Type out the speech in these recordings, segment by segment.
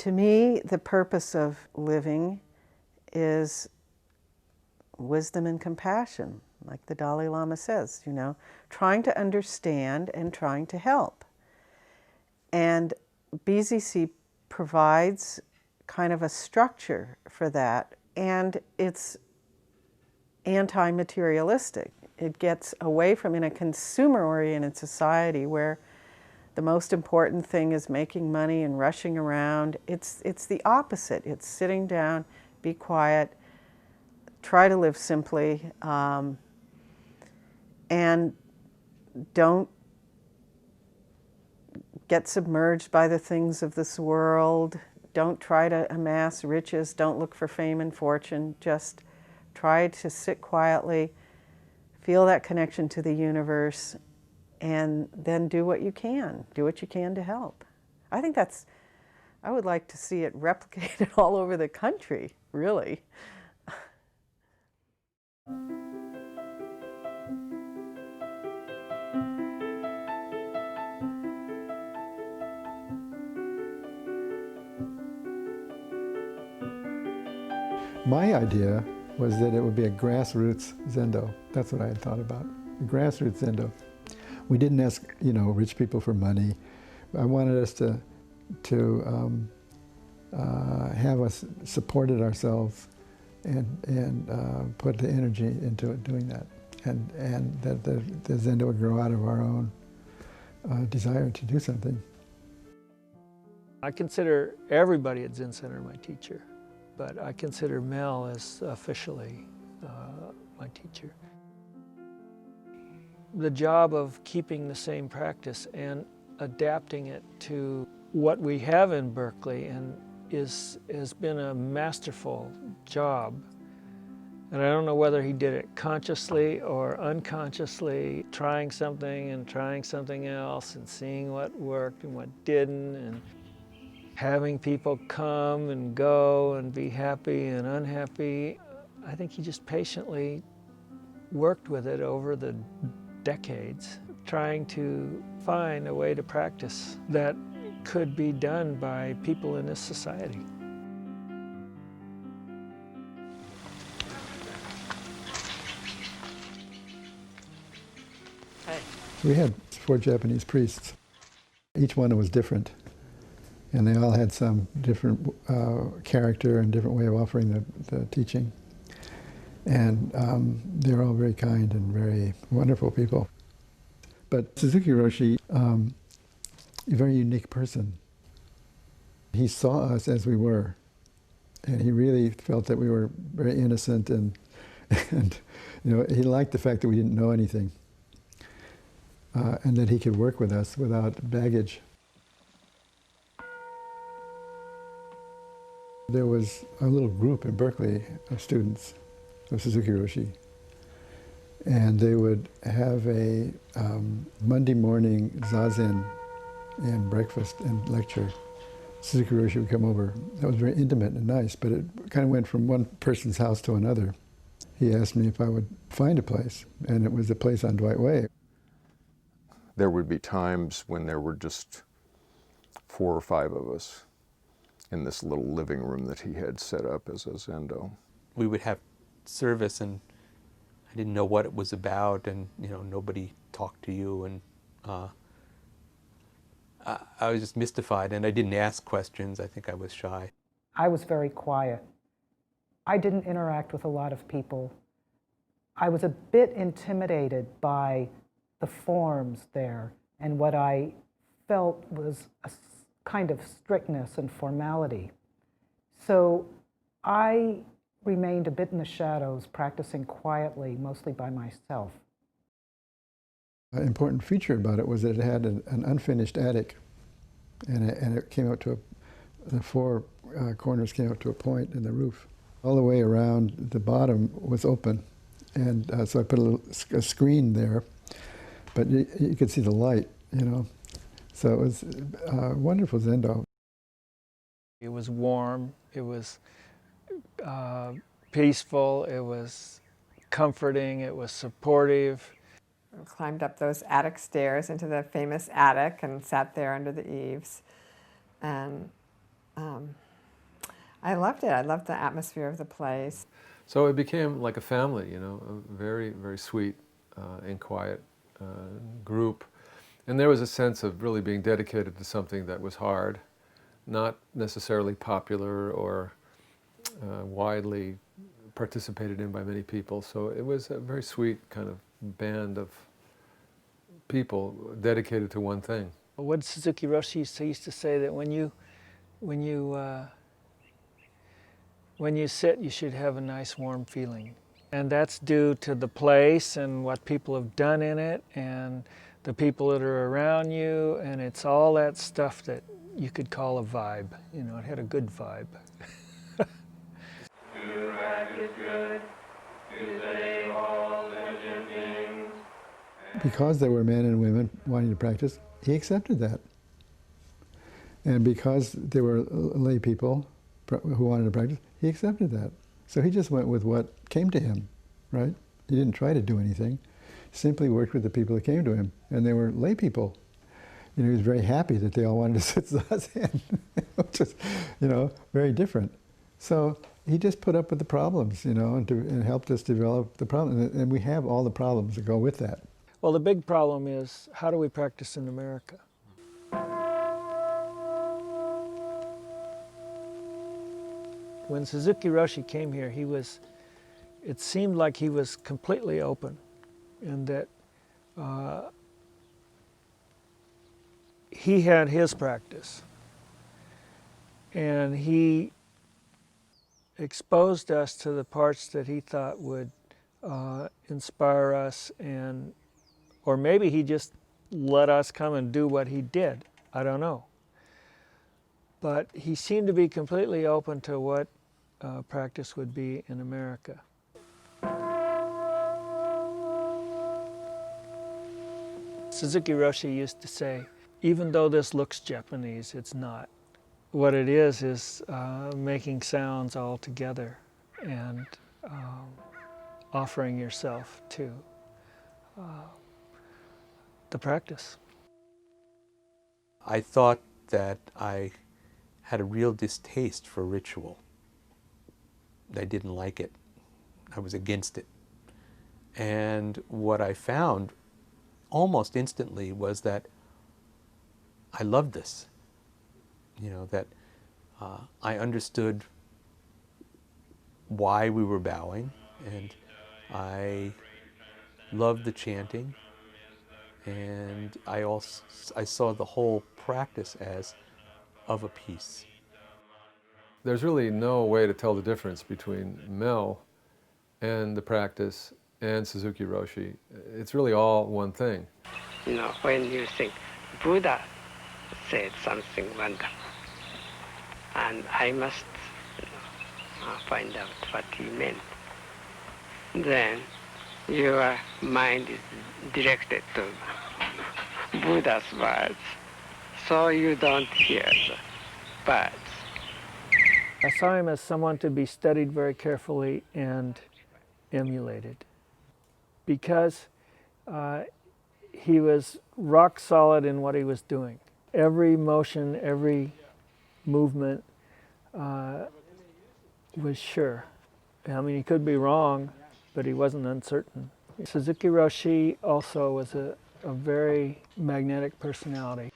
To me, the purpose of living is wisdom and compassion, like the Dalai Lama says, trying to understand and trying to help. And BZC provides kind of a structure for that, and it's anti-materialistic. It gets away from, in a consumer-oriented society where the most important thing is making money and rushing around. It's the opposite. It's sitting down, be quiet, try to live simply, and don't get submerged by the things of this world. Don't try to amass riches. Don't look for fame and fortune. Just try to sit quietly, feel that connection to the universe, and then do what you can. Do what you can to help. I would like to see it replicated all over the country, really. My idea was that it would be a grassroots Zendo. That's what I had thought about, a grassroots Zendo. We didn't ask, rich people for money. I wanted us to have us supported ourselves and put the energy into doing that, and that the Zendo would grow out of our own desire to do something. I consider everybody at Zen Center my teacher, but I consider Mel as officially my teacher. The job of keeping the same practice and adapting it to what we have in Berkeley has been a masterful job. And I don't know whether he did it consciously or unconsciously, trying something and trying something else and seeing what worked and what didn't, and having people come and go and be happy and unhappy. I think he just patiently worked with it over the decades, trying to find a way to practice that could be done by people in this society. We had 4 Japanese priests. Each one was different, and they all had some different character and different way of offering the teaching. And they're all very kind and very wonderful people. But Suzuki Roshi, a very unique person. He saw us as we were, and he really felt that we were very innocent, and he liked the fact that we didn't know anything, and that he could work with us without baggage. There was a little group in Berkeley of students of Suzuki Roshi, and they would have a Monday morning zazen and breakfast and lecture. Suzuki Roshi would come over. That was very intimate and nice, but it kind of went from one person's house to another. He asked me if I would find a place, and it was a place on Dwight Way. There would be times when there were just 4 or 5 of us in this little living room that he had set up as a Zendo. We would have service, and I didn't know what it was about, and nobody talked to you, and I was just mystified, and I didn't ask questions. I think I was shy. I was very quiet. I didn't interact with a lot of people. I was a bit intimidated by the forms there, and what I felt was a kind of strictness and formality. So I remained a bit in the shadows, practicing quietly, mostly by myself. An important feature about it was that it had an unfinished attic, and it came up to the 4 corners came up to a point in the roof. All the way around the bottom was open, and so I put a screen there, but you could see the light, So it was a wonderful Zendo. It was warm, it was peaceful, it was comforting, it was supportive. We climbed up those attic stairs into the famous attic and sat there under the eaves. And I loved it. I loved the atmosphere of the place. So it became like a family, you know, a very, very sweet and quiet group. And there was a sense of really being dedicated to something that was hard, not necessarily popular or widely participated in by many people. So it was a very sweet kind of band of people dedicated to one thing. What did Suzuki Roshi used to say, that when you sit, you should have a nice warm feeling. And that's due to the place and what people have done in it and the people that are around you, and it's all that stuff that you could call a vibe. You know, it had a good vibe. Because there were men and women wanting to practice, he accepted that. And because there were lay people who wanted to practice, he accepted that. So he just went with what came to him, right? He didn't try to do anything. He simply worked with the people that came to him, and they were lay people. You know, he was very happy that they all wanted to sit zazen, which is, you know, very different. So he just put up with the problems, you know, and helped us develop the problem. And we have all the problems that go with that. Well, the big problem is, how do we practice in America? When Suzuki Roshi came here, it seemed like he was completely open, and that he had his practice, and he exposed us to the parts that he thought would inspire us, or maybe he just let us come and do what he did. I don't know. But he seemed to be completely open to what practice would be in America. Suzuki Roshi used to say, even though this looks Japanese, it's not. What it is making sounds all together and offering yourself to the practice. I thought that I had a real distaste for ritual. I didn't like it. I was against it. And what I found almost instantly was that I loved this. You know, that I understood why we were bowing, and I loved the chanting, and I saw the whole practice as of a piece. There's really no way to tell the difference between Mel and the practice and Suzuki Roshi. It's really all one thing. You know, when you think Buddha said something wonderful, and I must find out what he meant, then your mind is directed to Buddha's words, so you don't hear the birds. I saw him as someone to be studied very carefully and emulated, because he was rock solid in what he was doing. Every motion, every movement was sure. I mean, he could be wrong, but he wasn't uncertain. Suzuki Roshi also was a very magnetic personality.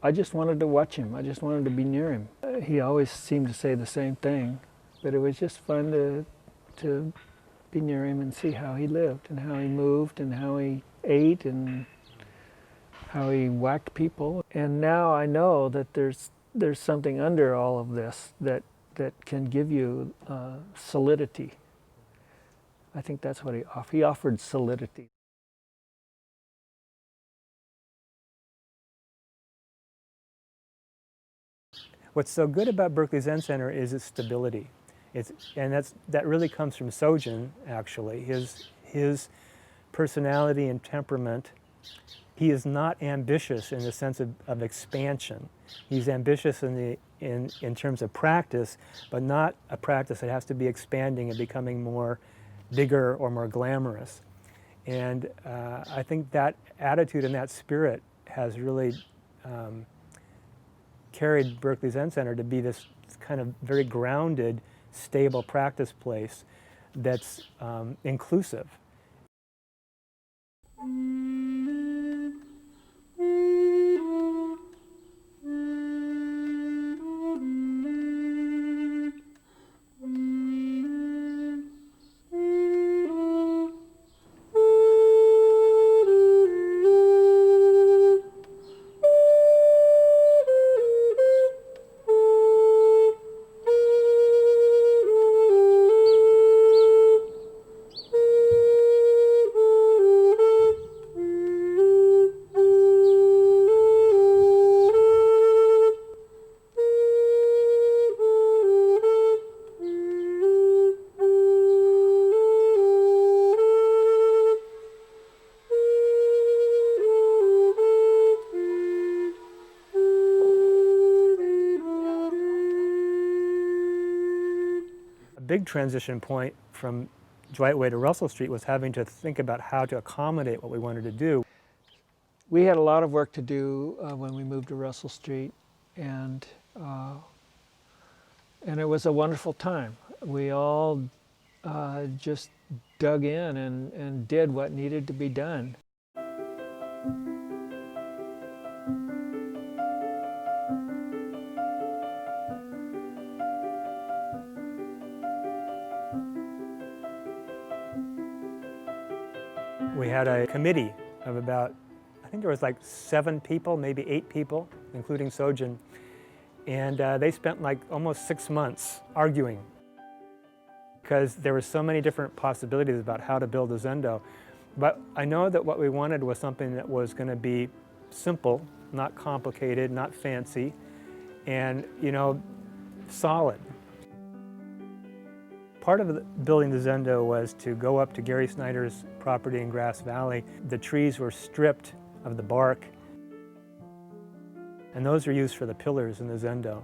I just wanted to watch him. I just wanted to be near him. He always seemed to say the same thing, but it was just fun to be near him and see how he lived and how he moved and how he ate and how he whacked people. And now I know that there's something under all of this that can give you solidity. I think that's what he offered. He offered solidity. What's so good about Berkeley Zen Center is its stability. That really comes from Sojun, actually. His personality and temperament. He is not ambitious in the sense of expansion. He's ambitious in terms of practice, but not a practice that has to be expanding and becoming more bigger or more glamorous. And I think that attitude and that spirit has really carried Berkeley Zen Center to be this kind of very grounded, stable practice place that's inclusive. A big transition point from Dwight Way to Russell Street was having to think about how to accommodate what we wanted to do. We had a lot of work to do when we moved to Russell Street, and it was a wonderful time. We all just dug in and did what needed to be done. We had a committee of about, I think there was like 7 people, maybe 8 people, including Sojin. And they spent like almost 6 months arguing because there were so many different possibilities about how to build a Zendo. But I know that what we wanted was something that was going to be simple, not complicated, not fancy, and, you know, solid. Part of building the Zendo was to go up to Gary Snyder's property in Grass Valley. The trees were stripped of the bark, and those are used for the pillars in the Zendo.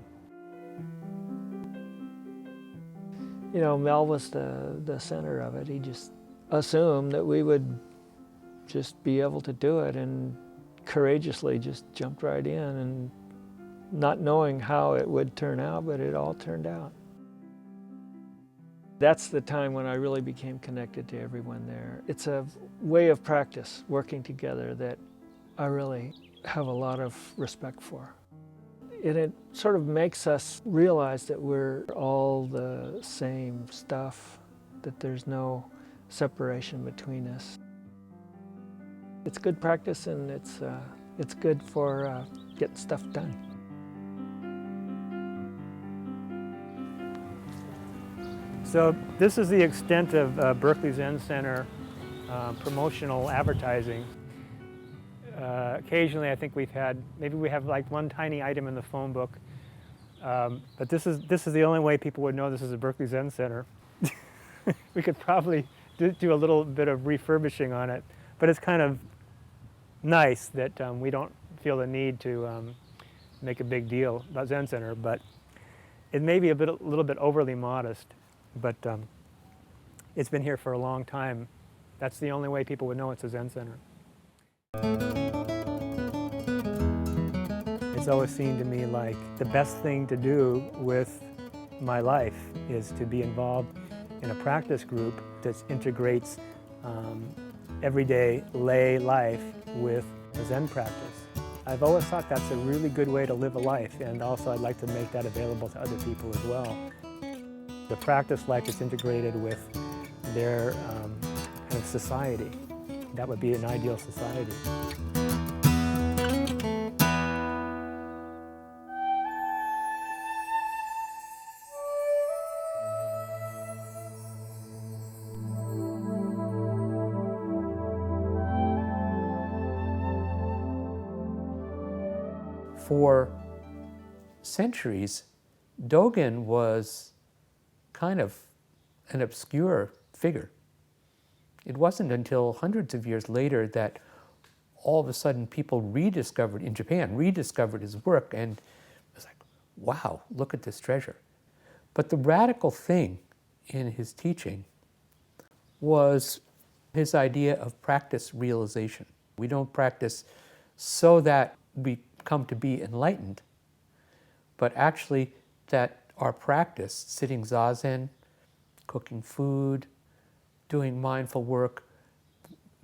You know, Mel was the center of it. He just assumed that we would just be able to do it, and courageously just jumped right in, and not knowing how it would turn out, but it all turned out. That's the time when I really became connected to everyone there. It's a way of practice, working together, that I really have a lot of respect for. And it sort of makes us realize that we're all the same stuff, that there's no separation between us. It's good practice, and it's good for getting stuff done. So this is the extent of Berkeley Zen Center promotional advertising. Occasionally I think maybe we have like one tiny item in the phone book, but this is the only way people would know this is a Berkeley Zen Center. We could probably do a little bit of refurbishing on it, but it's kind of nice that we don't feel the need to make a big deal about Zen Center, but it may be a little bit overly modest. But it's been here for a long time. That's the only way people would know it's a Zen Center. It's always seemed to me like the best thing to do with my life is to be involved in a practice group that integrates everyday lay life with Zen practice. I've always thought that's a really good way to live a life, and also I'd like to make that available to other people as well. The practice life is integrated with their kind of society. That would be an ideal society. For centuries, Dogen was kind of an obscure figure. It wasn't until hundreds of years later that all of a sudden people in Japan rediscovered his work, and it was like, wow, look at this treasure. But the radical thing in his teaching was his idea of practice realization. We don't practice so that we come to be enlightened. but actually that our practice, sitting zazen, cooking food, doing mindful work,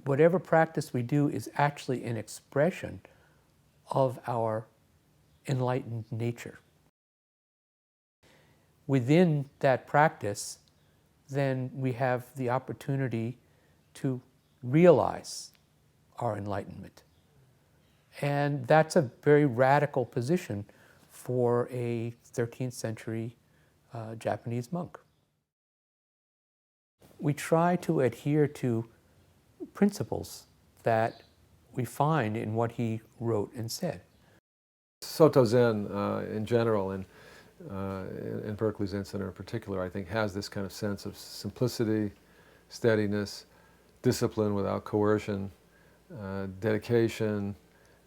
whatever practice we do is actually an expression of our enlightened nature. Within that practice, then we have the opportunity to realize our enlightenment. And that's a very radical position for a 13th century Japanese monk. We try to adhere to principles that we find in what he wrote and said. Soto Zen in general, and in Berkeley Zen Center in particular, I think has this kind of sense of simplicity, steadiness, discipline without coercion, dedication,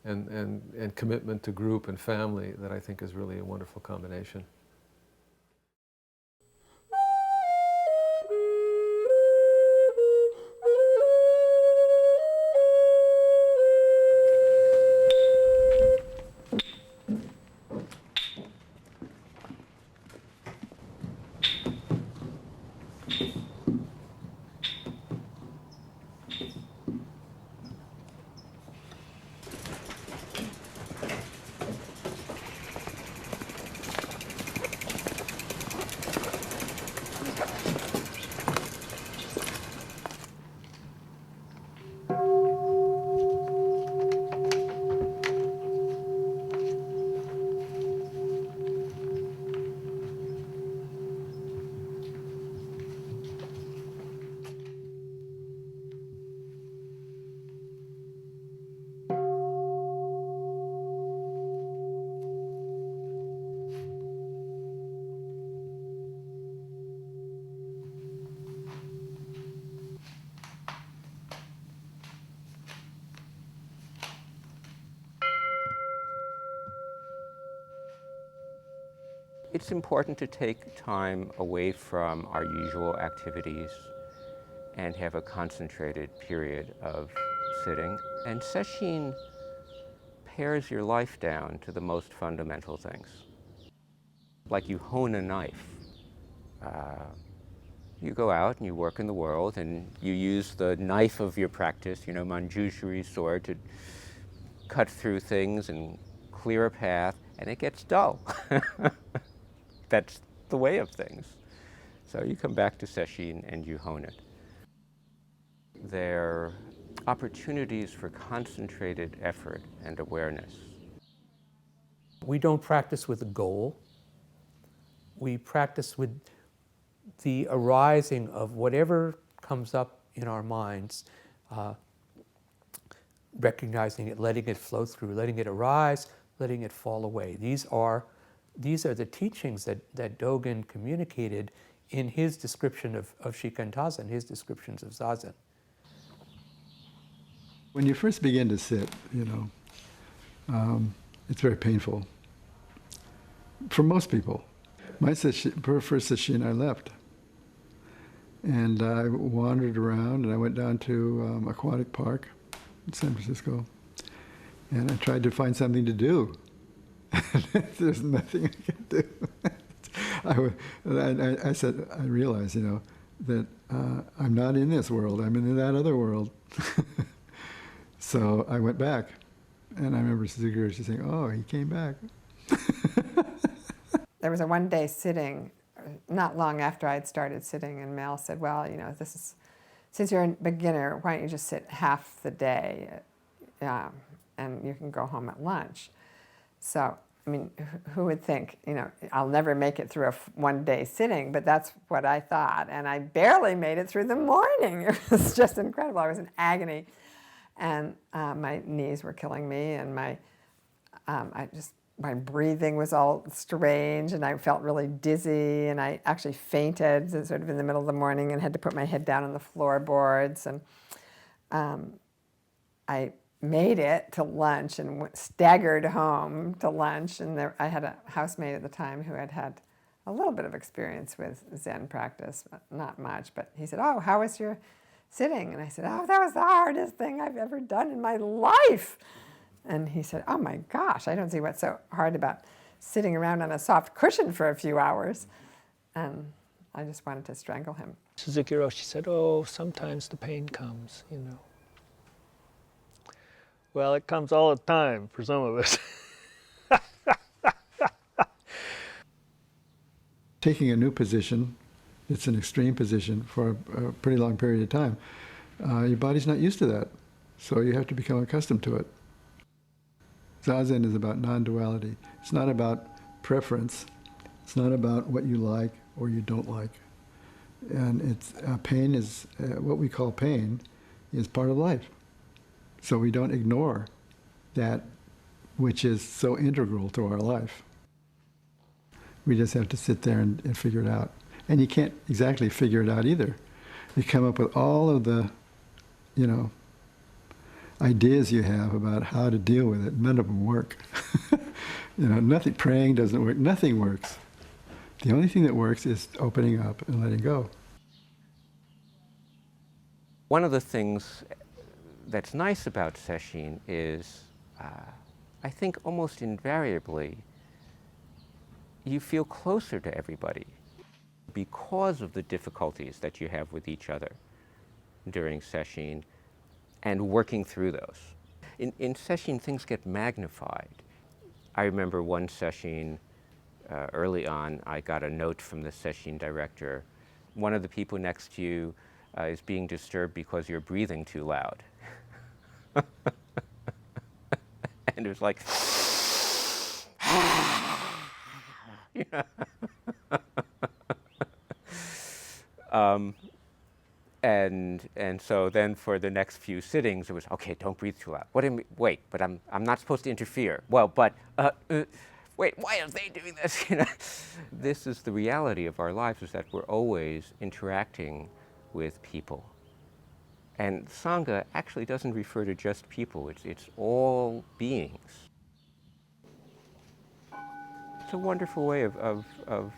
and commitment to group and family that I think is really a wonderful combination. It's important to take time away from our usual activities and have a concentrated period of sitting. And Sesshin pares your life down to the most fundamental things. Like you hone a knife. You go out and you work in the world and you use the knife of your practice, Manjushri sword, to cut through things and clear a path, and it gets dull. That's the way of things. So you come back to Sesshin and you hone it. They're opportunities for concentrated effort and awareness. We don't practice with a goal. We practice with the arising of whatever comes up in our minds, recognizing it, letting it flow through, letting it arise, letting it fall away. These are the teachings that Dogen communicated in his description of Shikan Tazen, his descriptions of Zazen. When you first begin to sit, it's very painful. For most people. My first sesshin, I left. And I wandered around, and I went down to Aquatic Park in San Francisco, and I tried to find something to do. There's nothing I can do. I realized, that I'm not in this world. I'm in that other world. So I went back, and I remember Suzuki saying, "Oh, he came back." There was a one-day sitting, not long after I had started sitting, and Mel said, "Well, since you're a beginner, why don't you just sit half the day, and you can go home at lunch." So, who would think, I'll never make it through a one-day sitting, but that's what I thought. And I barely made it through the morning. It was just incredible. I was in agony. And my knees were killing me, and my breathing was all strange, and I felt really dizzy, and I actually fainted sort of in the middle of the morning and had to put my head down on the floorboards. And I made it to lunch and staggered home to lunch. And I had a housemate at the time who had had a little bit of experience with Zen practice, but not much. But he said, "Oh, how was your sitting?" And I said, "Oh, that was the hardest thing I've ever done in my life." And he said, "Oh my gosh, I don't see what's so hard about sitting around on a soft cushion for a few hours. And I just wanted to strangle him. Suzuki Roshi said, oh, sometimes the pain comes, you know. Well, it comes all the time for some of us. Taking a new position, it's an extreme position for a pretty long period of time, your body's not used to that, so you have to become accustomed to it. Zazen is about non-duality. It's not about preference. It's not about what you like or you don't like. And it's pain is, what we call pain, is part of life. So we don't ignore that which is so integral to our life. We just have to sit there and figure it out. And you can't exactly figure it out either. You come up with all of the, you know, ideas you have about how to deal with it. None of them work. You know, nothing, praying doesn't work. Nothing works. The only thing that works is opening up and letting go. One of the things that's nice about sesshin is, I think almost invariably, you feel closer to everybody because of the difficulties that you have with each other during sesshin and working through those. In sesshin, things get magnified. I remember one sesshin early on, I got a note from the sesshin director. One of the people next to you is being disturbed because you're breathing too loud. And it was like, you know. And so then for the next few sittings, it was, okay, don't breathe too loud. What do you mean? Wait, but I'm not supposed to interfere. Well, but, wait, why are they doing this? You know? This is the reality of our lives, is that we're always interacting with people. And Sangha actually doesn't refer to just people, it's all beings. It's a wonderful way of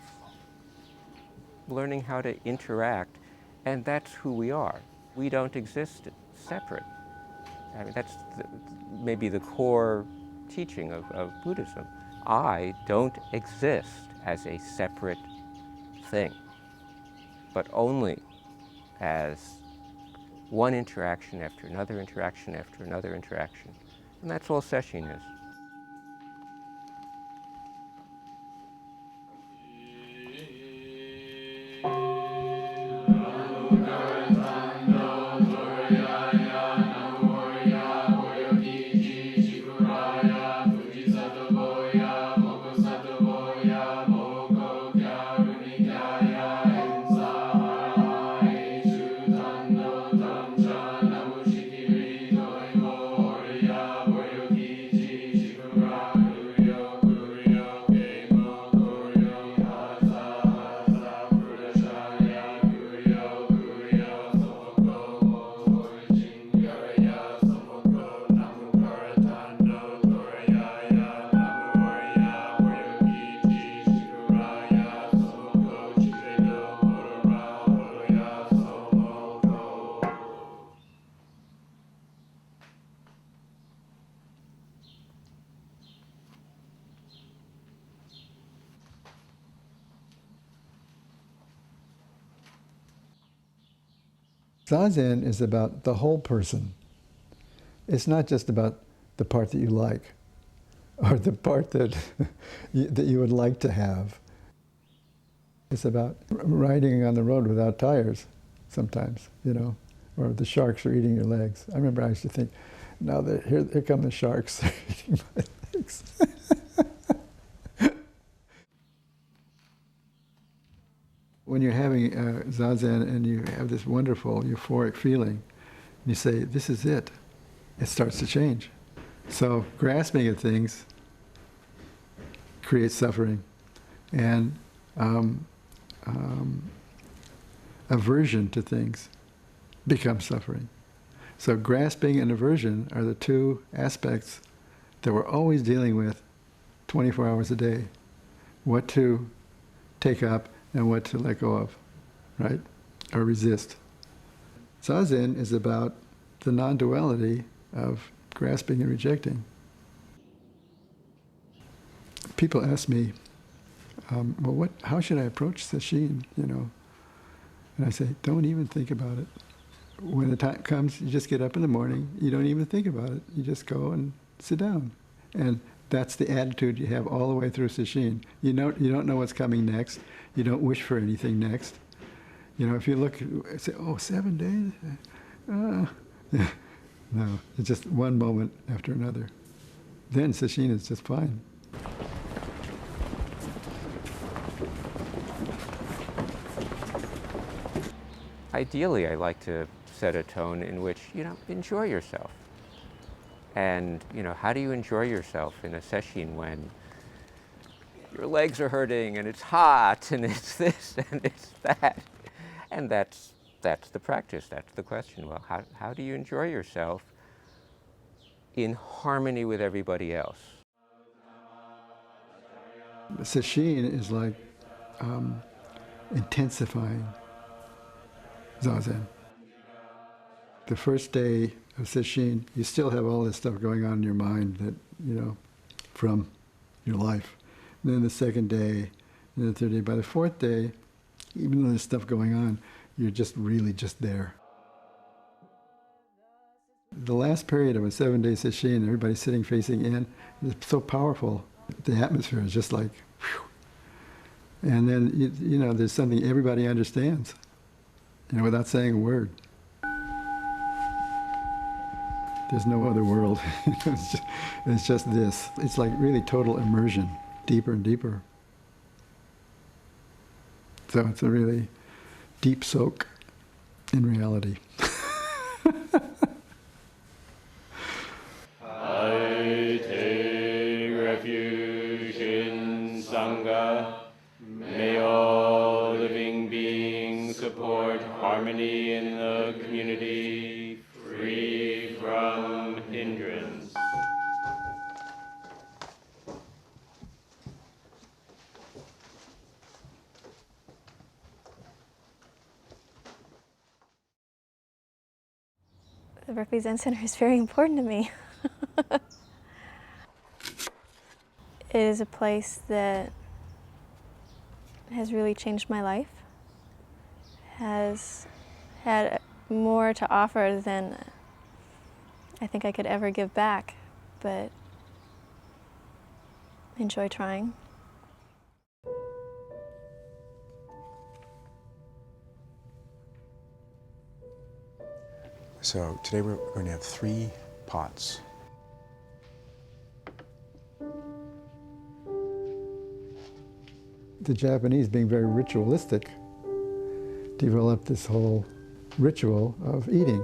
learning how to interact, and that's who we are. We don't exist separate. I mean, that's maybe the core teaching of Buddhism. I don't exist as a separate thing, but only as one interaction after another interaction after another interaction. And that's all sesshin is. Zazen is about the whole person. It's not just about the part that you like or the part that that you would like to have. It's about riding on the road without tires sometimes, you know, or the sharks are eating your legs. I remember I used to think, now here come the sharks, they're eating my legs. When you're having Zazen and you have this wonderful euphoric feeling, you say, this is it. It starts to change. So grasping at things creates suffering, and aversion to things becomes suffering. So grasping and aversion are the two aspects that we're always dealing with 24 hours a day. What to take up and what to let go of, right? Or resist. Zazen is about the non-duality of grasping and rejecting. people ask me, well, how should I approach sesshin, you know? And I say, don't even think about it. When the time comes, you just get up in the morning, you don't even think about it. You just go and sit down. And that's the attitude you have all the way through sesshin. You don't know what's coming next. You don't wish for anything next. You know, if you look, say, oh, 7 days? No, it's just one moment after another. Then sesshin is just fine. Ideally, I like to set a tone in which, you know, enjoy yourself. And, you know, how do you enjoy yourself in a sesshin when your legs are hurting and it's hot and it's this and it's that? And that's the practice, that's the question. Well, how do you enjoy yourself in harmony with everybody else? Sesshin is like intensifying Zazen. The first day of sesshin, you still have all this stuff going on in your mind that, you know, from your life. And then the second day, and the third day. By the fourth day, even though there's stuff going on, you're just really just there. The last period of a 7-day sesshin, everybody's sitting facing in, it's so powerful. The atmosphere is just like, whew. And then, you know, there's something everybody understands, you know, without saying a word. There's no other world. It's just this. It's like really total immersion, deeper and deeper. So it's a really deep soak in reality. I take refuge in Sangha. May all living beings support harmony in the community, free from hindrance. The Berkeley Zen Center is very important to me. It is a place that has really changed my life, has had more to offer than I think I could ever give back, but enjoy trying. So today we're going to have 3 pots. The Japanese, being very ritualistic, developed this whole ritual of eating.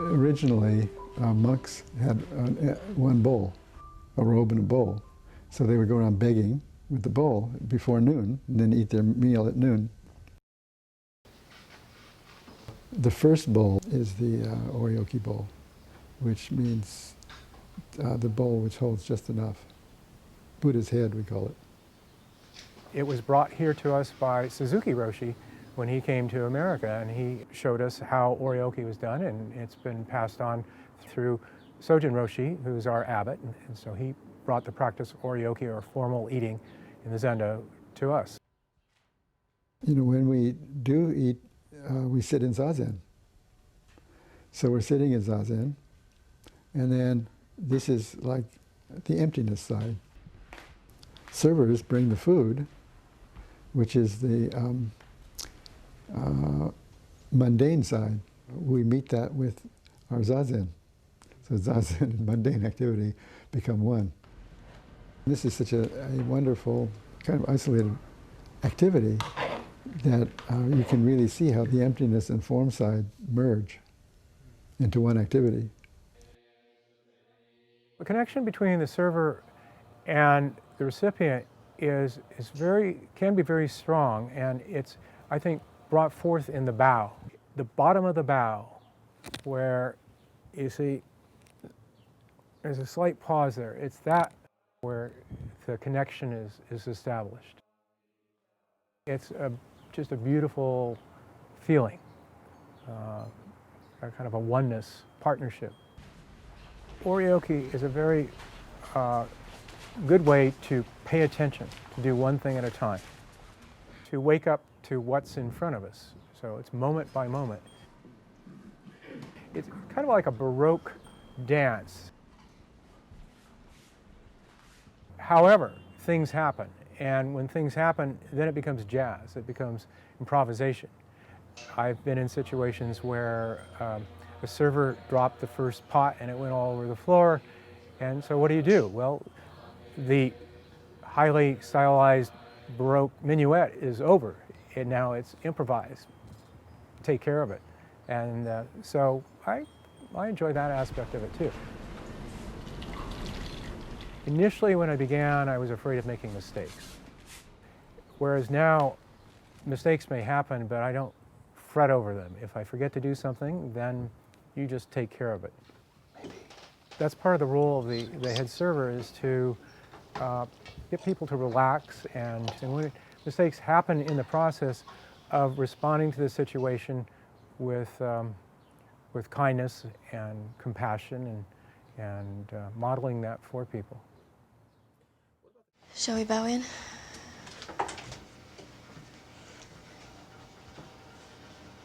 Originally, monks had one bowl, a robe and a bowl. So they would go around begging with the bowl before noon, and then eat their meal at noon. The first bowl is the oryoki bowl, which means the bowl which holds just enough. Buddha's head, we call it. It was brought here to us by Suzuki Roshi when he came to America, and he showed us how oryoki was done, and it's been passed on through Sojin Roshi, who's our abbot, and so he brought the practice of oryoki, or formal eating, in the Zendo to us. You know, when we do eat, we sit in Zazen. So we're sitting in Zazen, and then this is like the emptiness side. Servers bring the food, which is the mundane side. We meet that with our Zazen. So Zazen and mundane activity become one. This is such a wonderful, kind of isolated activity that you can really see how the emptiness and form side merge into one activity. The connection between the server and the recipient can be very strong, and it's, I think, brought forth in the bow. The bottom of the bow, where you see there's a slight pause there. It's that where the connection is established. It's just a beautiful feeling, a kind of a oneness, partnership. Oryoki is a very good way to pay attention, to do one thing at a time, to wake up to what's in front of us. So it's moment by moment. It's kind of like a Baroque dance. However, things happen, and when things happen, then it becomes jazz, it becomes improvisation. I've been in situations where a server dropped the first pot and it went all over the floor, and so what do? Well, the highly stylized Baroque minuet is over, and now it's improvised. Take care of it. And so I enjoy that aspect of it too. Initially when I began, I was afraid of making mistakes. Whereas now, mistakes may happen, but I don't fret over them. If I forget to do something, then you just take care of it. That's part of the role of the head server, is to get people to relax, and when mistakes happen in the process of responding to the situation with kindness and compassion and modeling that for people. Shall we bow in?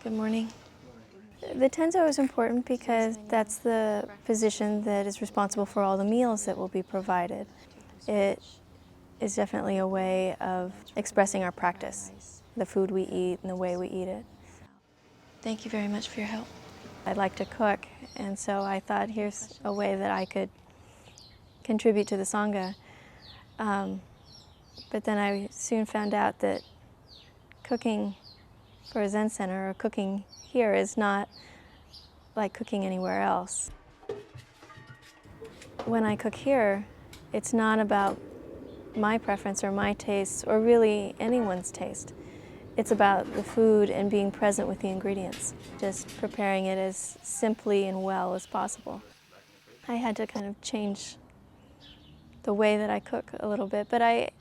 Good morning. The tenzo is important because that's the position that is responsible for all the meals that will be provided. It is definitely a way of expressing our practice, the food we eat and the way we eat it. Thank you very much for your help. I like to cook, and so I thought, here's a way that I could contribute to the Sangha. But then I soon found out that cooking for a Zen center or cooking here is not like cooking anywhere else. When I cook here, it's not about my preference or my taste or really anyone's taste. It's about the food and being present with the ingredients, just preparing it as simply and well as possible. I had to kind of change the way that I cook a little bit, but I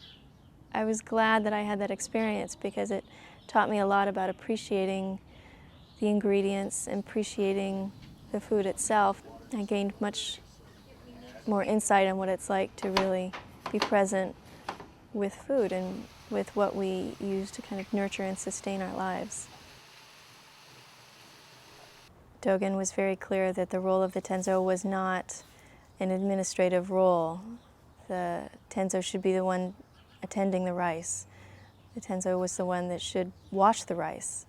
was glad that I had that experience because it taught me a lot about appreciating the ingredients and appreciating the food itself. I gained much more insight on what it's like to really be present with food and with what we use to kind of nurture and sustain our lives. Dogen was very clear that the role of the tenzo was not an administrative role. The tenzo should be the one attending the rice. The tenzo was the one that should wash the rice,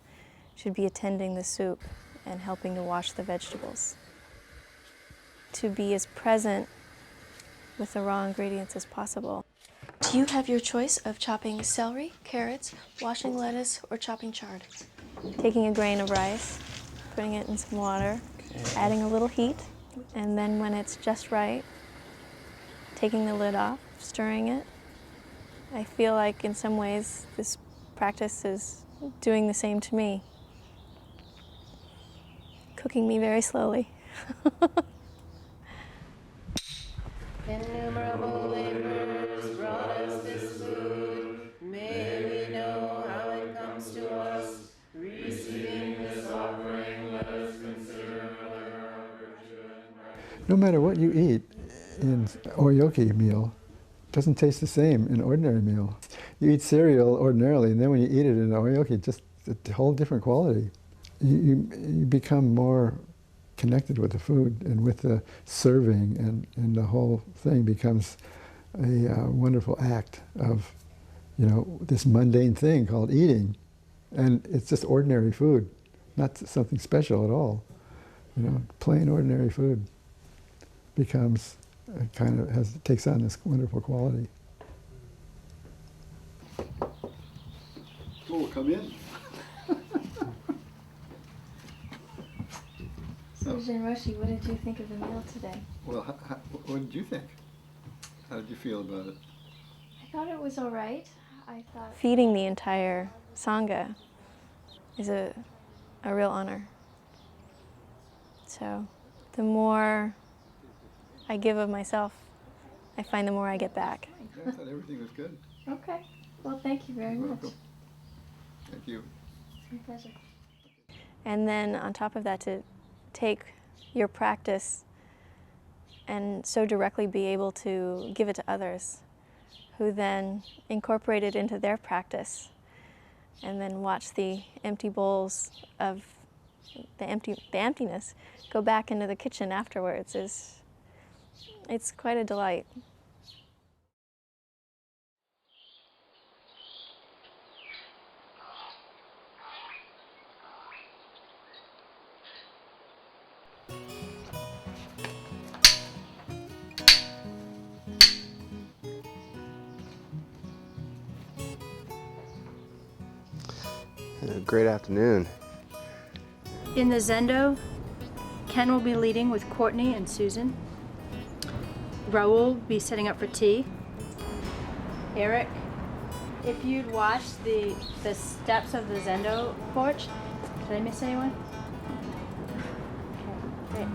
should be attending the soup and helping to wash the vegetables. To be as present with the raw ingredients as possible. Do you have your choice of chopping celery, carrots, washing lettuce, or chopping chard? Taking a grain of rice, putting it in some water, adding a little heat, and then when it's just right, taking the lid off, stirring it. I feel like in some ways this practice is doing the same to me. Cooking me very slowly. Innumerable labors brought us this food. May we know how it comes to us. Receiving this offering, let us consider whether our virtue and practice. No matter what you eat in oryoki meal, it doesn't taste the same in ordinary meal. You eat cereal ordinarily, and then when you eat it in oryoki, just a whole different quality. You become more connected with the food and with the serving, and the whole thing becomes a wonderful act of, this mundane thing called eating. And it's just ordinary food, not something special at all. Plain ordinary food becomes takes on this wonderful quality. Oh, come in. Sojin Roshi, what did you think of the meal today? Well, what did you think? How did you feel about it? I thought it was all right. I thought feeding the entire Sangha is a real honor. So the more I give of myself, I find the more I get back. I thought everything was good. Okay. Well, thank you very You're much. welcome. Thank you. My pleasure. And then on top of that, to take your practice and so directly be able to give it to others who then incorporate it into their practice and then watch the empty bowls of the emptiness go back into the kitchen afterwards it's quite a delight. Great afternoon. In the Zendo, Ken will be leading with Courtney and Susan. Raul will be setting up for tea. Eric, if you'd watch the steps of the Zendo porch, did I miss anyone? Okay, great.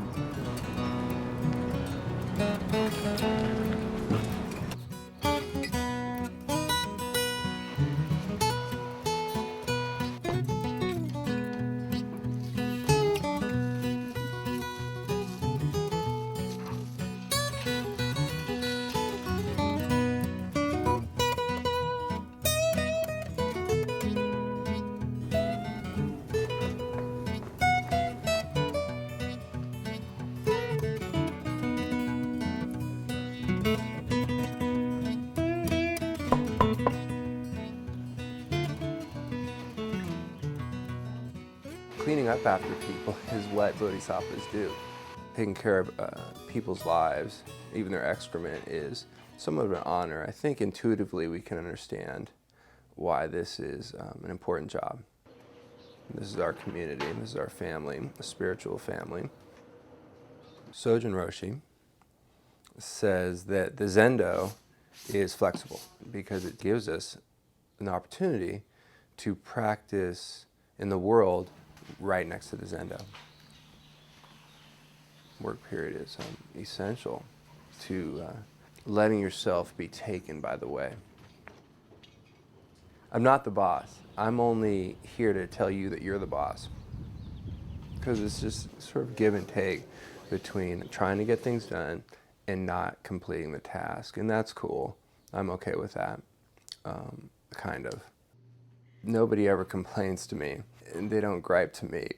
Cleaning up after people is what bodhisattvas do. Taking care of people's lives, even their excrement, is somewhat of an honor. I think intuitively we can understand why this is an important job. This is our community, and this is our family, a spiritual family. Sojin Roshi says that the Zendo is flexible because it gives us an opportunity to practice in the world right next to the Zendo. Work period is essential to letting yourself be taken by the way. I'm not the boss. I'm only here to tell you that you're the boss. Because it's just sort of give and take between trying to get things done and not completing the task. And that's cool. I'm okay with that, kind of. Nobody ever complains to me, and they don't gripe to me.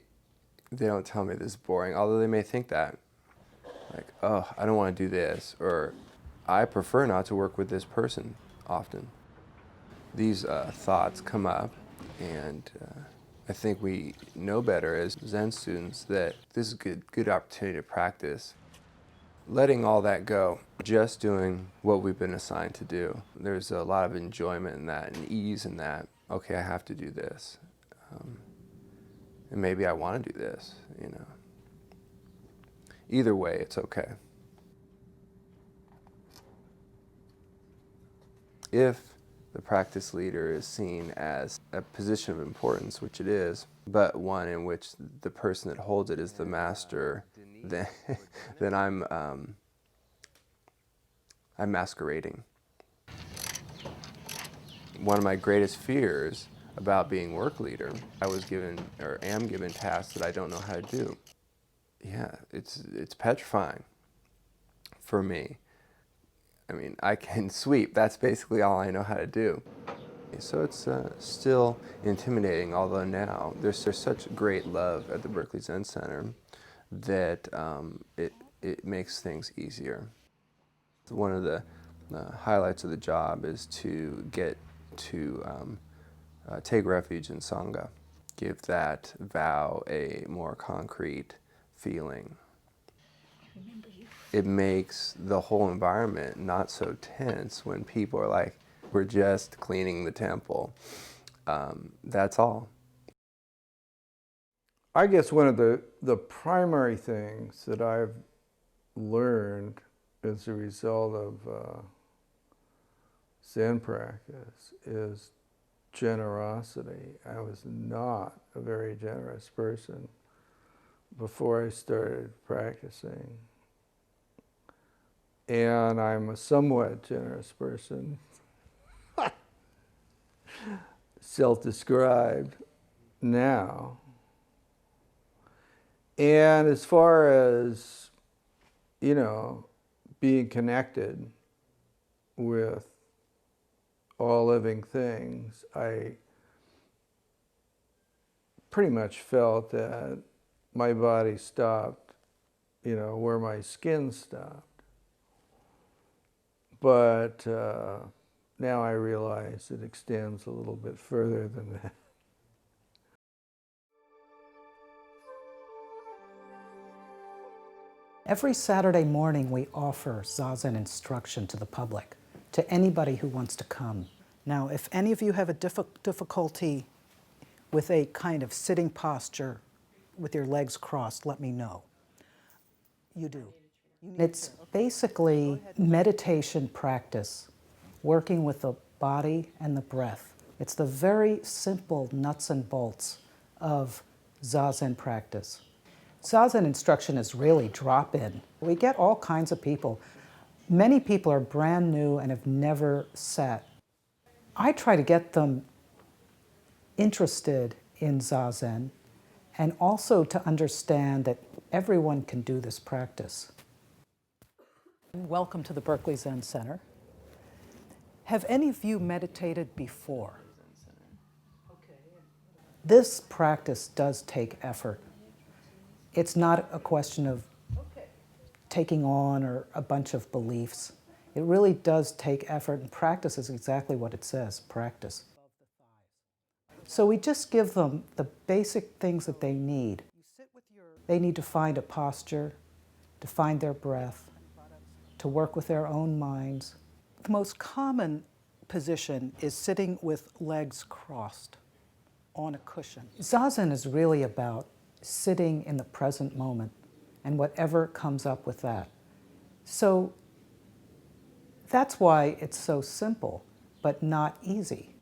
They don't tell me this is boring, although they may think that. Like, oh, I don't want to do this, or I prefer not to work with this person often. These thoughts come up, and I think we know better as Zen students that this is a good opportunity to practice. Letting all that go, just doing what we've been assigned to do. There's a lot of enjoyment in that and ease in that. Okay, I have to do this. And maybe I want to do this, you know. Either way, it's okay. If the practice leader is seen as a position of importance, which it is, but one in which the person that holds it is the master, then I'm masquerading. One of my greatest fears about being work leader, I was given, or am given, tasks that I don't know how to do. Yeah, it's petrifying for me. I mean, I can sweep. That's basically all I know how to do. So it's still intimidating, although now there's such great love at the Berkeley Zen Center that it makes things easier. One of the highlights of the job is to get to take refuge in Sangha, give that vow a more concrete feeling. It makes the whole environment not so tense when people are like, we're just cleaning the temple. That's all. I guess one of the primary things that I've learned as a result of Zen practice is generosity. I was not a very generous person before I started practicing. And I'm a somewhat generous person, self-described now. And as far as, you know, being connected with all living things, I pretty much felt that my body stopped, you know, where my skin stopped. But now I realize it extends a little bit further than that. Every Saturday morning we offer Zazen instruction to the public, to anybody who wants to come. Now, if any of you have a difficulty with a kind of sitting posture with your legs crossed, let me know. You do. It's basically meditation practice, working with the body and the breath. It's the very simple nuts and bolts of Zazen practice. Zazen instruction is really drop-in. We get all kinds of people. Many people are brand new and have never sat. I try to get them interested in Zazen and also to understand that everyone can do this practice. Welcome to the Berkeley Zen Center. Have any of you meditated before? This practice does take effort. It's not a question of taking on or a bunch of beliefs. It really does take effort, and practice is exactly what it says, practice. So we just give them the basic things that they need. They need to find a posture, to find their breath, to work with their own minds. The most common position is sitting with legs crossed on a cushion. Zazen is really about sitting in the present moment and whatever comes up with that. So that's why it's so simple, but not easy.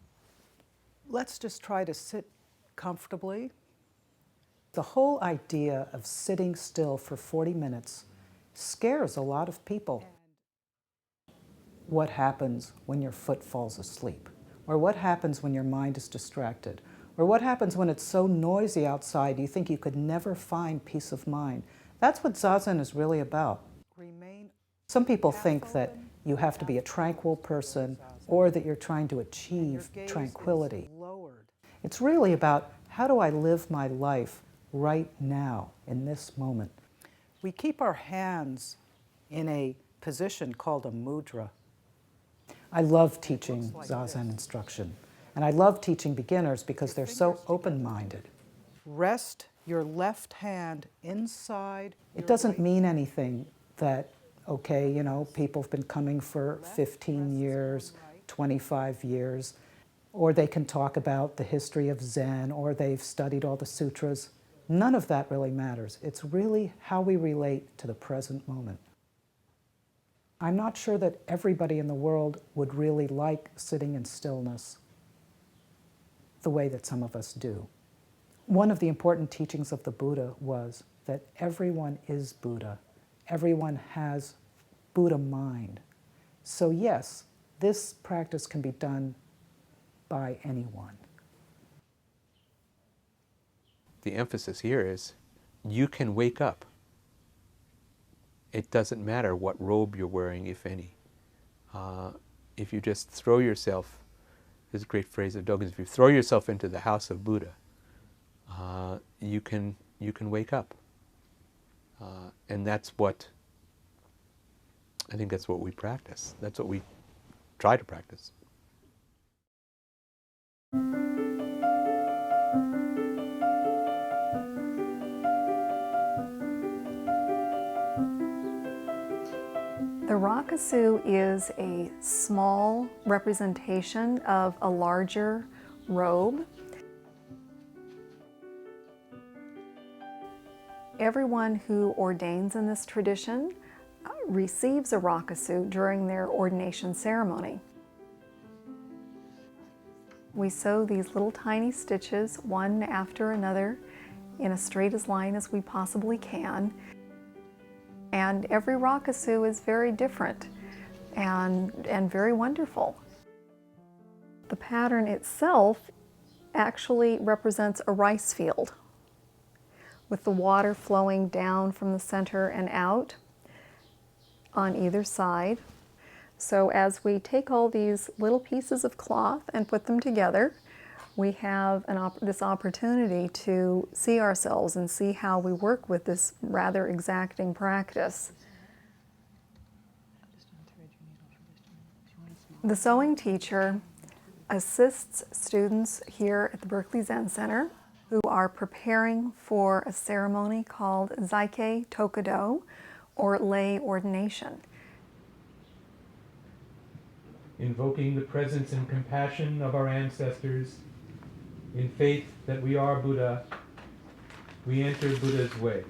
Let's just try to sit comfortably. The whole idea of sitting still for 40 minutes scares a lot of people. What happens when your foot falls asleep? Or what happens when your mind is distracted? Or what happens when it's so noisy outside you think you could never find peace of mind? That's what Zazen is really about. Some people think that you have to be a tranquil person or that you're trying to achieve tranquility. It's really about how do I live my life right now, in this moment. We keep our hands in a position called a mudra. I love teaching Zazen instruction. And I love teaching beginners because they're so open-minded. Rest your left hand inside. It doesn't mean anything that, okay, you know, people have been coming for 15 years, 25 years, or they can talk about the history of Zen, or they've studied all the sutras. None of that really matters. It's really how we relate to the present moment. I'm not sure that everybody in the world would really like sitting in stillness the way that some of us do. One of the important teachings of the Buddha was that everyone is Buddha. Everyone has Buddha mind. So yes, this practice can be done by anyone. The emphasis here is you can wake up. It doesn't matter what robe you're wearing, if any. If you just throw yourself, this is a great phrase of Dogen's, if you throw yourself into the house of Buddha, you can wake up. And that's what, I think that's what we practice. That's what we try to practice. The Rakusu is a small representation of a larger robe. Everyone who ordains in this tradition receives a rakusu during their ordination ceremony. We sew these little tiny stitches, one after another, in as straight a line as we possibly can. And every rakusu is very different and very wonderful. The pattern itself actually represents a rice field, with the water flowing down from the center and out on either side. So as we take all these little pieces of cloth and put them together, we have this opportunity to see ourselves and see how we work with this rather exacting practice. The sewing teacher assists students here at the Berkeley Zen Center who are preparing for a ceremony called Zaike Tokudo, or lay ordination. Invoking the presence and compassion of our ancestors, in faith that we are Buddha, we enter Buddha's way.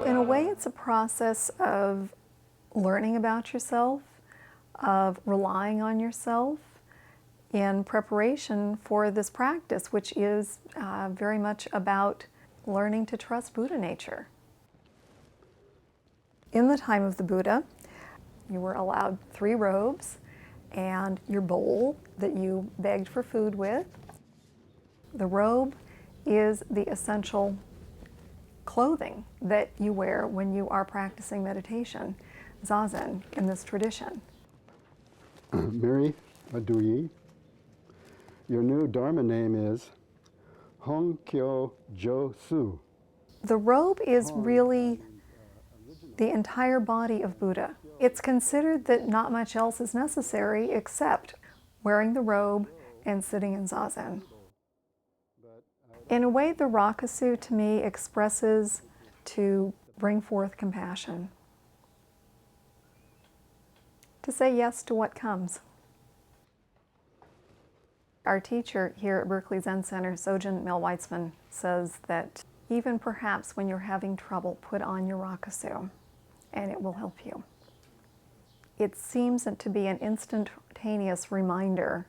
In a way, it's a process of learning about yourself, of relying on yourself in preparation for this practice, which is very much about learning to trust Buddha nature. In the time of the Buddha, you were allowed 3 robes and your bowl that you begged for food with. The robe is the essential clothing that you wear when you are practicing meditation, zazen, in this tradition. Mary Aduyi, your new Dharma name is Hong Kyo Jo Su. The robe is really the entire body of Buddha. It's considered that not much else is necessary except wearing the robe and sitting in zazen. In a way, the rakusu to me expresses to bring forth compassion, to say yes to what comes. Our teacher here at Berkeley Zen Center, Sojun Mel Weitzman, says that even perhaps when you're having trouble, put on your rakusu and it will help you. It seems to be an instantaneous reminder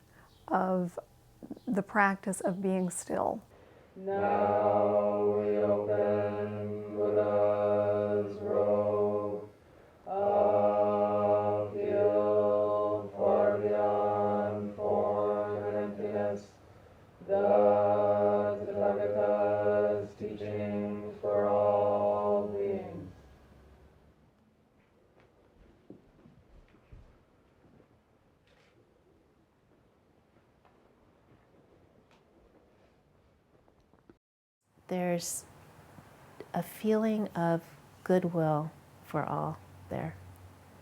of the practice of being still. Now we open Buddha's robe of guilt for beyond form and emptiness, the Tathagata's teaching for all beings. There's a feeling of goodwill for all there.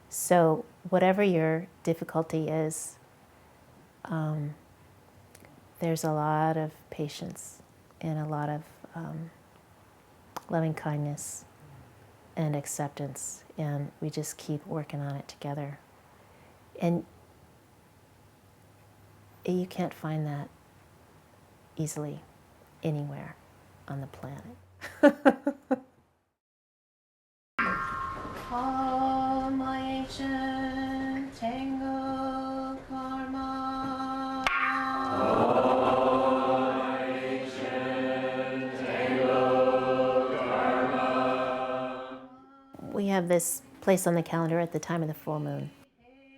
So whatever your difficulty is, there's a lot of patience and a lot of loving kindness and acceptance, and we just keep working on it together. And you can't find that easily anywhere on the planet. All my ancient tango karma. All my ancient tango karma. We have this place on the calendar at the time of the full moon.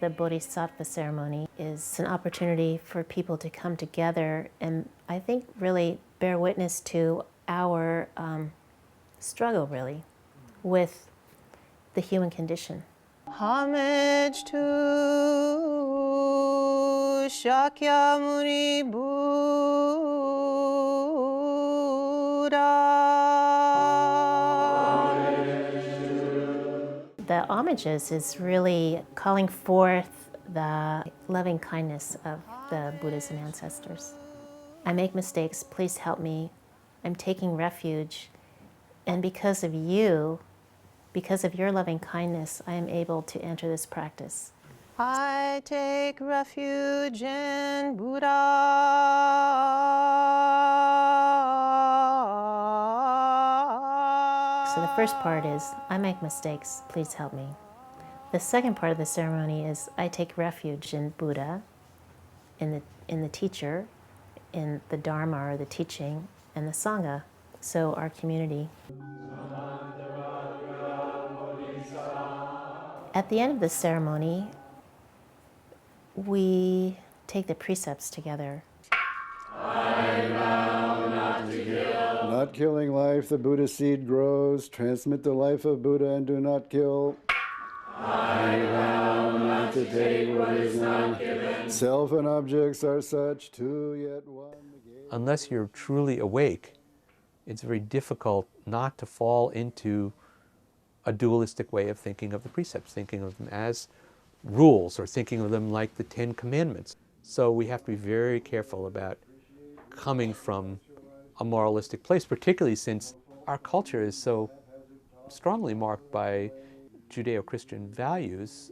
The Bodhisattva ceremony is an opportunity for people to come together and I think really bear witness to our struggle, really, with the human condition. Homage to Shakyamuni Buddha. The homages is really calling forth the loving kindness of the Buddhas and ancestors. I make mistakes, please help me. I'm taking refuge, and because of you, Because of your loving kindness, I am able to enter this practice. I take refuge in Buddha. So the first part is, I make mistakes, please help me. The second part of the ceremony is, I take refuge in Buddha, in the teacher, in the Dharma or the teaching, and the Sangha, so our community. At the end of the ceremony, we take the precepts together. I vow not to kill. Not killing life, the Buddha seed grows. Transmit the life of Buddha and do not kill. I vow not to take what is not given. Self and objects are such, two yet one. Unless you're truly awake, it's very difficult not to fall into a dualistic way of thinking of the precepts, thinking of them as rules or thinking of them like the Ten Commandments. So we have to be very careful about coming from a moralistic place, particularly since our culture is so strongly marked by Judeo-Christian values,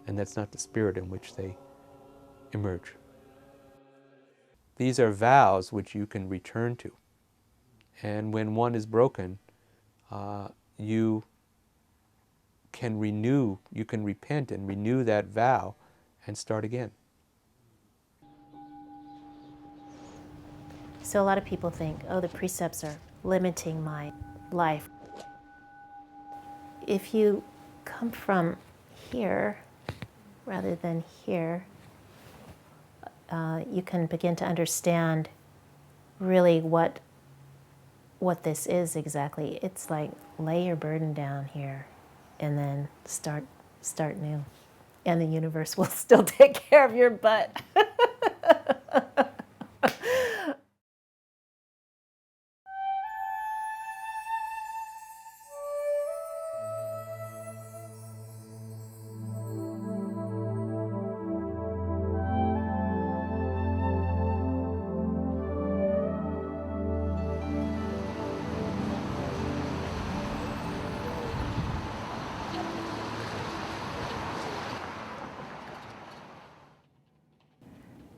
and that's not the spirit in which they emerge. These are vows which you can return to. And when one is broken, you can renew, you can repent and renew that vow and start again. So a lot of people think, oh, the precepts are limiting my life. If you come from here rather than here, you can begin to understand really what this is exactly. It's like lay your burden down here and then start new. And the universe will still take care of your butt.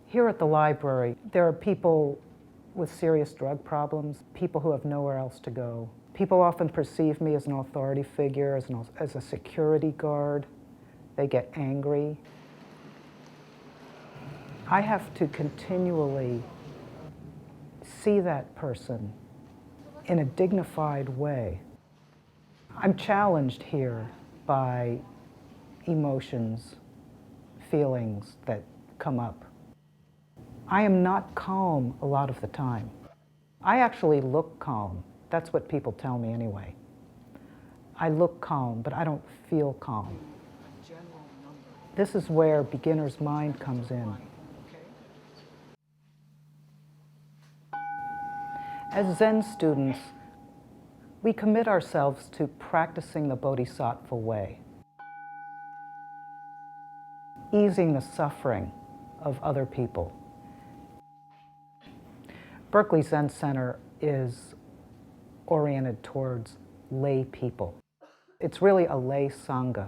Here at the library, there are people with serious drug problems, people who have nowhere else to go. People often perceive me as an authority figure, as a security guard. They get angry. I have to continually see that person in a dignified way. I'm challenged here by emotions, feelings that come up. I am not calm a lot of the time. I actually look calm. That's what people tell me anyway. I look calm, but I don't feel calm. This is where beginner's mind comes in. As Zen students, we commit ourselves to practicing the Bodhisattva way, easing the suffering of other people. Berkeley Zen Center is oriented towards lay people. It's really a lay Sangha.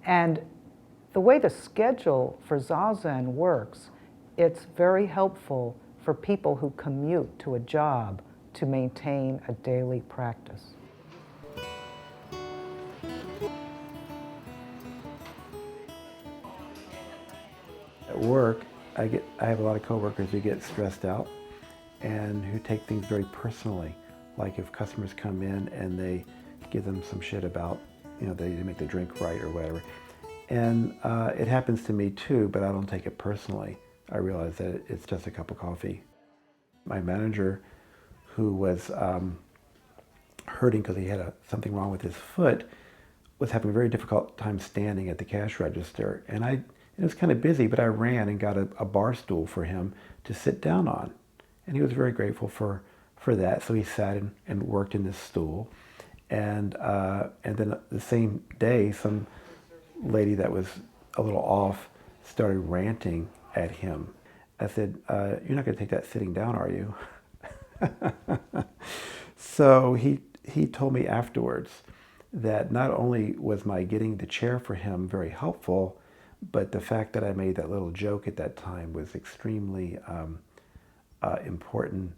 And the way the schedule for Zazen works, it's very helpful for people who commute to a job to maintain a daily practice. At work, I have a lot of coworkers who get stressed out and who take things very personally. Like if customers come in and they give them some shit about, they didn't make the drink right or whatever. And it happens to me too, but I don't take it personally. I realize that it's just a cup of coffee. My manager, who was hurting because he had something wrong with his foot, was having a very difficult time standing at the cash register. And it was kind of busy, but I ran and got a bar stool for him to sit down on. And he was very grateful for that. So he sat and worked in this stool. And then the same day, some lady that was a little off started ranting at him. I said, you're not going to take that sitting down, are you? So he told me afterwards that not only was my getting the chair for him very helpful, but the fact that I made that little joke at that time was extremely important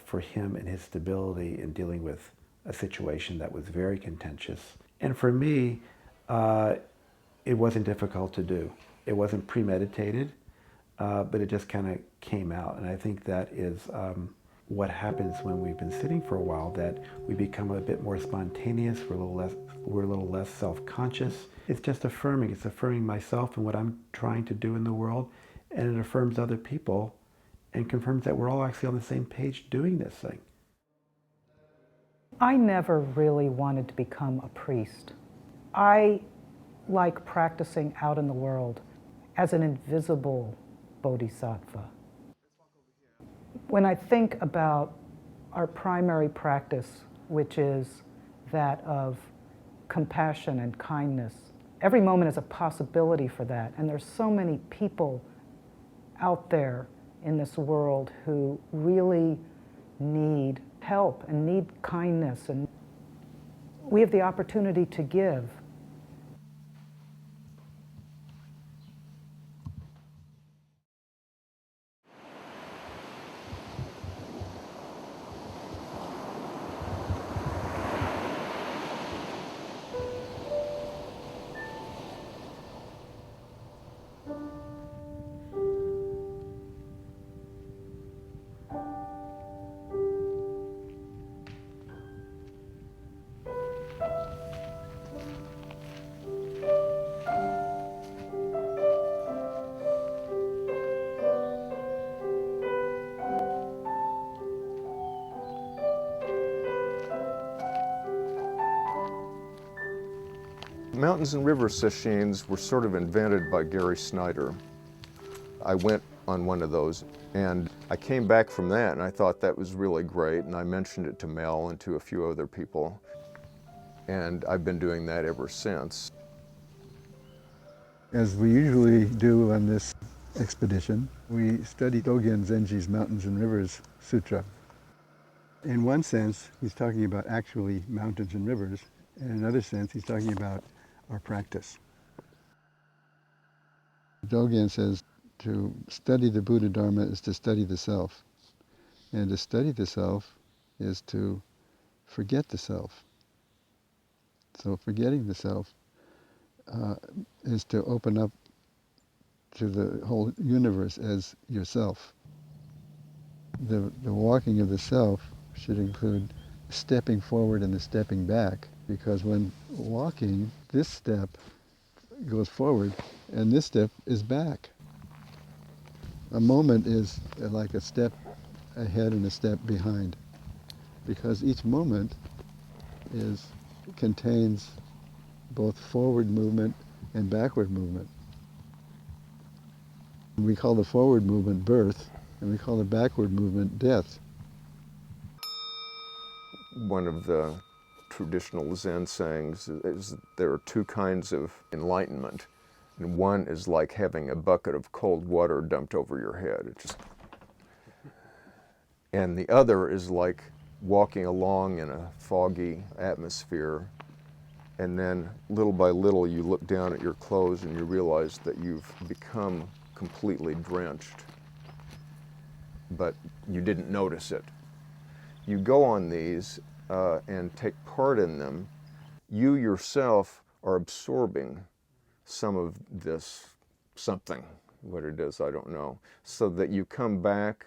for him and his stability in dealing with a situation that was very contentious. And for me, it wasn't difficult to do. It wasn't premeditated, but it just kind of came out. And I think that is what happens when we've been sitting for a while, that we become a bit more spontaneous, we're a little less self-conscious. It's just affirming. It's affirming myself and what I'm trying to do in the world, and it affirms other people and confirms that we're all actually on the same page doing this thing. I never really wanted to become a priest. I like practicing out in the world as an invisible bodhisattva. When I think about our primary practice, which is that of compassion and kindness, every moment is a possibility for that. And there's so many people out there in this world who really need help and need kindness, and we have the opportunity to give. Mountains and river sesshin were sort of invented by Gary Snyder. I went on one of those and I came back from that and I thought that was really great, and I mentioned it to Mel and to a few other people, and I've been doing that ever since. As we usually do on this expedition, we study Dogen Zenji's Mountains and Rivers Sutra. In one sense, he's talking about actually mountains and rivers. In another sense, he's talking about our practice. Dogen says to study the Buddha Dharma is to study the self. And to study the self is to forget the self. So forgetting the self is to open up to the whole universe as yourself. The walking of the self should include stepping forward and the stepping back, because when walking, this step goes forward and this step is back. A moment is like a step ahead and a step behind, because each moment contains both forward movement and backward movement. We call the forward movement birth, and we call the backward movement death. One of the traditional Zen sayings is there are two kinds of enlightenment. And one is like having a bucket of cold water dumped over your head. And the other is like walking along in a foggy atmosphere, and then little by little you look down at your clothes and you realize that you've become completely drenched, but you didn't notice it. You go on these and take part in them. You yourself are absorbing some of this something. What it is, I don't know. So that you come back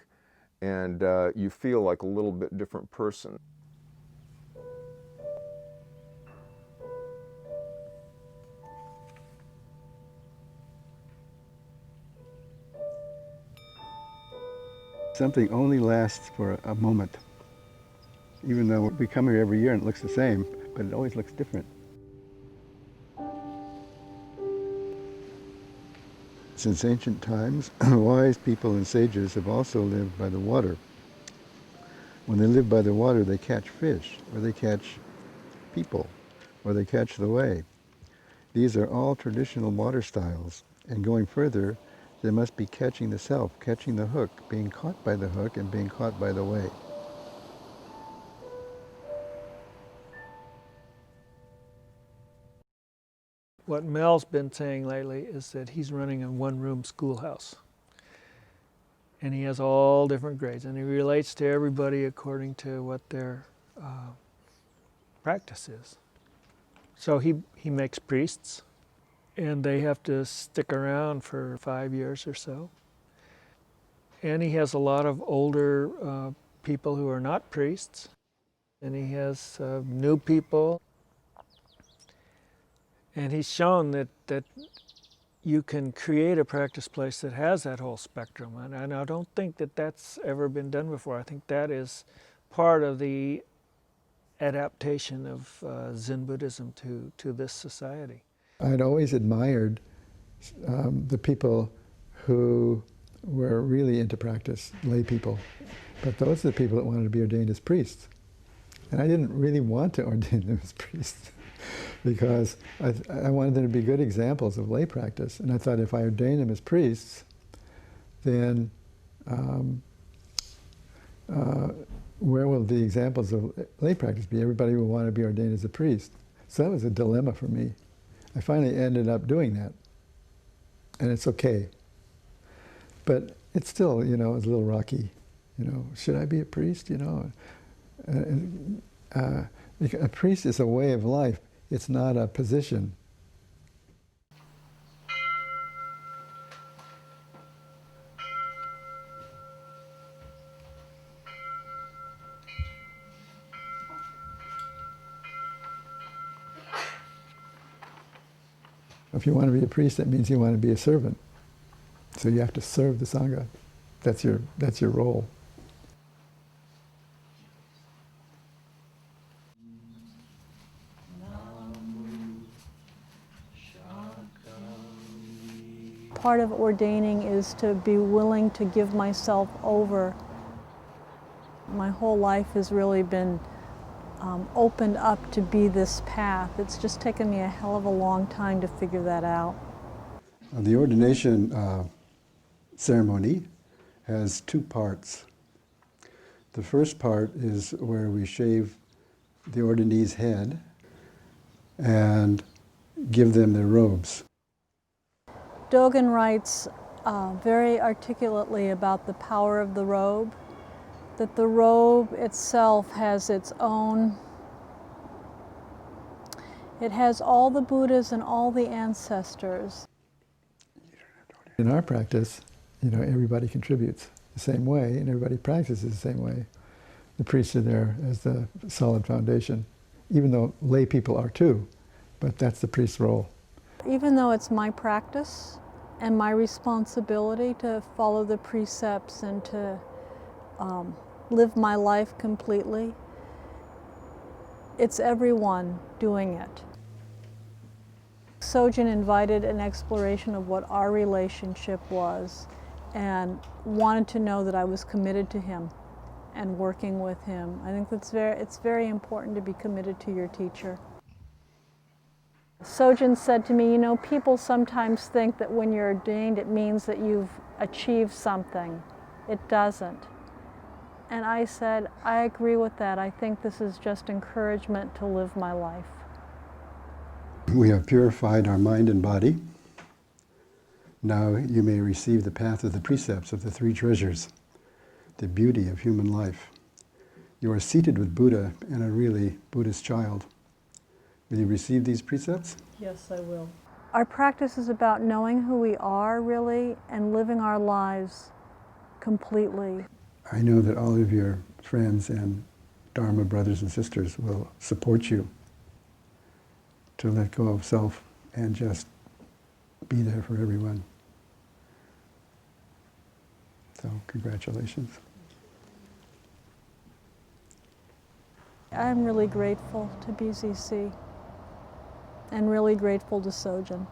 and you feel like a little bit different person. Something only lasts for a moment. Even though we come here every year and it looks the same, but it always looks different. Since ancient times, wise people and sages have also lived by the water. When they live by the water, they catch fish, or they catch people, or they catch the way. These are all traditional water styles, and going further, they must be catching the self, catching the hook, being caught by the hook and being caught by the way. what Mel's been saying lately is that he's running a one-room schoolhouse. And he has all different grades, and he relates to everybody according to what their practice is. So he makes priests, and they have to stick around for 5 years or so. And he has a lot of older people who are not priests, and he has new people. And he's shown that you can create a practice place that has that whole spectrum. And I don't think that that's ever been done before. I think that is part of the adaptation of Zen Buddhism to this society. I'd always admired the people who were really into practice, lay people. But those are the people that wanted to be ordained as priests. And I didn't really want to ordain them as priests because I wanted them to be good examples of lay practice. And I thought if I ordain them as priests, then where will the examples of lay practice be? Everybody will want to be ordained as a priest. So that was a dilemma for me. I finally ended up doing that. And it's okay. But it's still, you know, it's a little rocky. You know, should I be a priest? You know, a priest is a way of life. It's not a position. If you want to be a priest, that means you want to be a servant. So you have to serve the Sangha. That's your role. Part of ordaining is to be willing to give myself over. My whole life has really been opened up to be this path. It's just taken me a hell of a long time to figure that out. The ordination ceremony has two parts. The first part is where we shave the ordainee's head and give them their robes. Dogen writes very articulately about the power of the robe, that the robe itself has its own, it has all the Buddhas and all the ancestors. In our practice, you know, everybody contributes the same way and everybody practices the same way. The priests are there as the solid foundation, even though lay people are too, but that's the priest's role. Even though it's my practice and my responsibility to follow the precepts and to live my life completely, it's everyone doing it. Sojun invited an exploration of what our relationship was and wanted to know that I was committed to him and working with him. I think it's very important to be committed to your teacher. Sojun said to me, you know, people sometimes think that when you're ordained it means that you've achieved something. It doesn't. And I said, I agree with that. I think this is just encouragement to live my life. We have purified our mind and body. Now you may receive the path of the precepts of the three treasures, the beauty of human life. You are seated with Buddha and are really Buddha's child. Will you receive these precepts? Yes, I will. Our practice is about knowing who we are, really, and living our lives completely. I know that all of your friends and Dharma brothers and sisters will support you to let go of self and just be there for everyone. So, congratulations. I'm really grateful to BZC and really grateful to Sojun.